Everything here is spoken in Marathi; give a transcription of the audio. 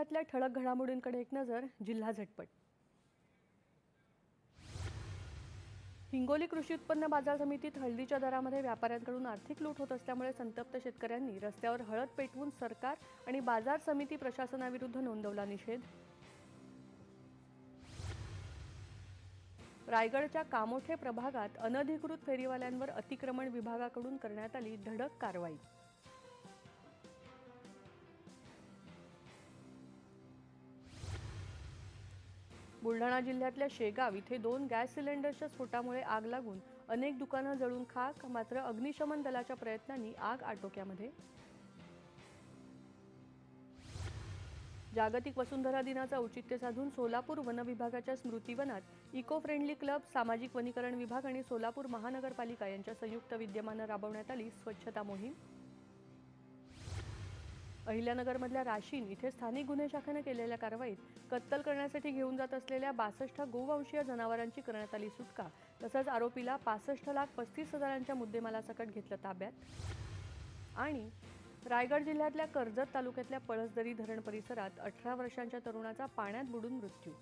जिल्ह्यातल्या ठळक घडामोडींकडे एक नजर. जिल्हा झटपट. हिंगोली कृषी उत्पन्न बाजार समितीत हळदीच्या दरामध्ये व्यापाऱ्यांकडून आर्थिक लूट होत असल्यामुळे संतप्त शेतकऱ्यांनी रस्त्यावर हळद पेटवून सरकार आणि बाजार समिती प्रशासनाविरुद्ध नोंदवला निषेध. रायगडच्या कामोठे प्रभागात अनधिकृत फेरीवाल्यांवर अतिक्रमण विभागाकडून करण्यात आली धडक कारवाई. बुलढाणा जिल्ह्यातल्या शेगाव इथे 2 गॅस सिलेंडरच्या स्फोटामुळे आग लागून अनेक दुकानं जळून खाक. मात्र अग्निशमन दलाच्या प्रयत्नांनी आग आटोक्यामध्ये. जागतिक वसुंधरा दिनाचं औचित्य साधून सोलापूर वन विभागाच्या स्मृतिवनात इको फ्रेंडली क्लब, सामाजिक वनीकरण विभाग आणि सोलापूर महानगरपालिका यांच्या संयुक्त विद्यमानं राबवण्यात आली स्वच्छता मोहीम. अहिल्यानगरमधल्या राशीन इथे स्थानिक गुन्हे शाखेनं केलेल्या कारवाईत कत्तल करण्यासाठी घेऊन जात असलेल्या 62 गोवंशीय जनावरांची करण्यात आली सुटका. तसंच आरोपीला 65,35,000च्या मुद्देमालासकट घेतलं ताब्यात. आणि रायगड जिल्ह्यातल्या कर्जत तालुक्यातल्या पळसदरी धरण परिसरात 18 वर्षांच्या तरुणाचा पाण्यात बुडून मृत्यू.